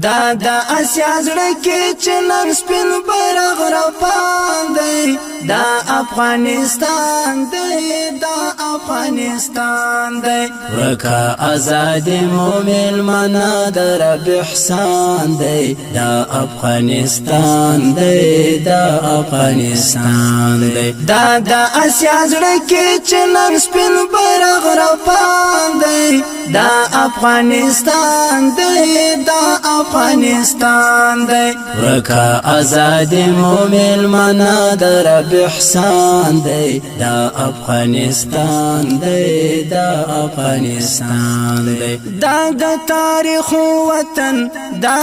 دا اسیا زړه کې چې نن سپین بیرغ رپان دی دا افغانستان دی دا افغانستان دی ورکا آزاد مومن منا در رب احسان دی دا افغانستان دی دا افغانستان دی دا اسیا زړه کې چې نن سپین بیرغ رپان دی دا افغانستان دی دا افغانستان دی ورکا آزاد مومن منا در رب احسان دی دا افغانستان دی دا افغانستان دی دا تاریخ وطن دا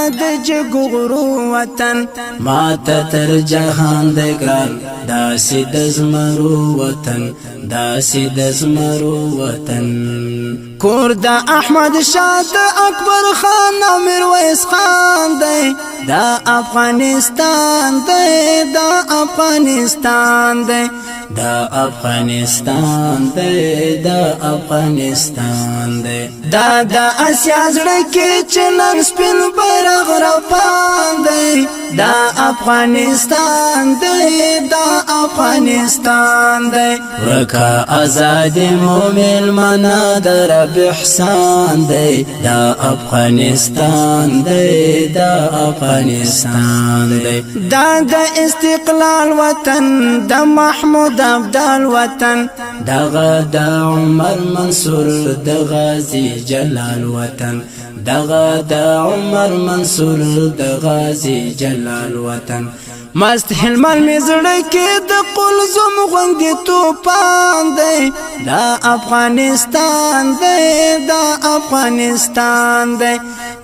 جګړو وطن ماته تر جهان دی ګران دا سید زمرو وطن دا سید زمرو وطن کور دا احمد شاه دا اکبر خان امیر ویس خان دی دا افغانستان دی دا افغانستان دی دا افغانستان دی دا افغانستان دی دا اسیا زړه کې چې نن سپین بیرغ رپان دی دا افغانستان دی دا افغانستان دی ورکا آزاد مومن منا در رب احسان دی دا افغانستان دی دا افغانستان دی دا استقلال وطن دا محمود افضل وطن دغه د عمر منصور د غازی جلال وطن دغه د عمر منصور د غازی جلال وطن مست هلمل می زړه کې د قلزم غوندې توپان دی دا افغانستان دی دا افغانستان دی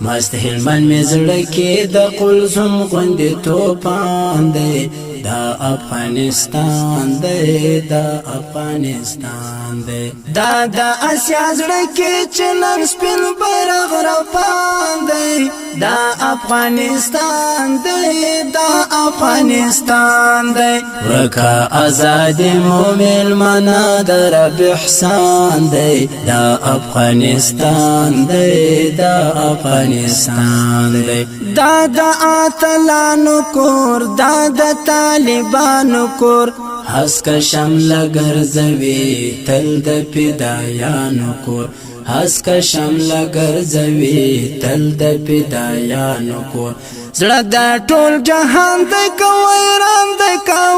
مست هلمل می زړه کې د قلزم غوندې توپان دی دا افغانستان دی دا افغانستان دی دا اسیا زړه کې چې نن سپین بیرغ رپان دی دا افغانستان دی دا افغانستان دی ورکا آزاد مومن منا در رب احسان دی دا افغانستان دی دا افغانستان دی دا اتلانو کور دا طالبانو کور هسکه شمل ګرځوي تل د فدایانو کور هسکه شمل ګرځوي تل د فدایانو کور زړه د ټول جهان د کویران د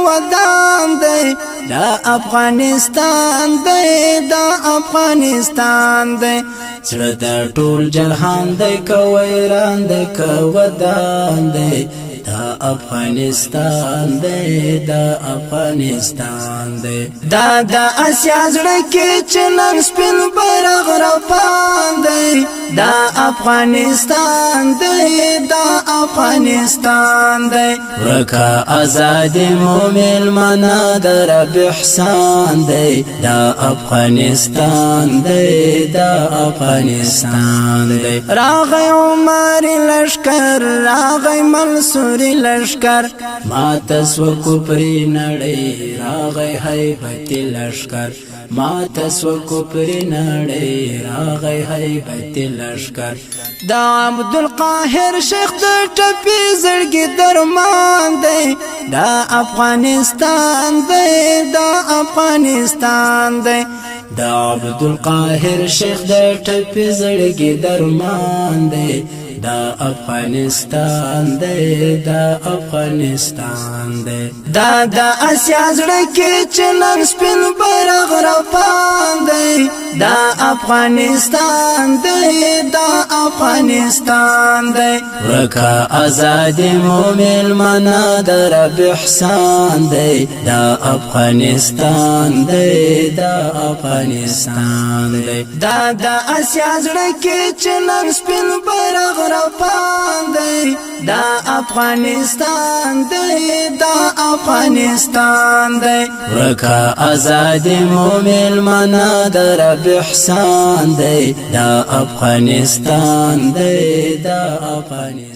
ودان دی دا افغانستان دی دا افغانستان دی زړه د ټول جهان د کویران د ودان دی دا افغانستان دی دا افغانستان دی دا اسیا زړه کې چې نن سپین بیرغ رپان دی دا افغانستان دی دا افغانستان دی ورکا آزاد مومن منا در رب احسان دی دا افغانستان دی دا افغانستان دی راغی عمر لشکر راغی منصور لشکر ماته سو کوپری نړۍ راغی هیبت لشکر ماته سو کوپری نړۍ راغی هیبت لشکر دا عبدالقاهر شیخ د ټپي زړګي درمان دی دا افغانستان دی دا افغانستان دی دا عبدالقاهر شیخ د ټپي زړګي درمان دی دا افغانستان دی دا افغانستان دی دا اسیا زړه کې چې نن سپین بیرغ رپان دی دا افغانستان دی دا افغانستان دی ورکا آزاد مومن منا در رب احسان دی دا افغانستان دی دا افغانستان دی دا اسیا زړه کې چې نن سپین بیرغ رپان دی دا افغانستان دی دا افغانستان دی ورکا آزاد مومن منا در رب احسان دی دا افغانستان دی دا افغانستان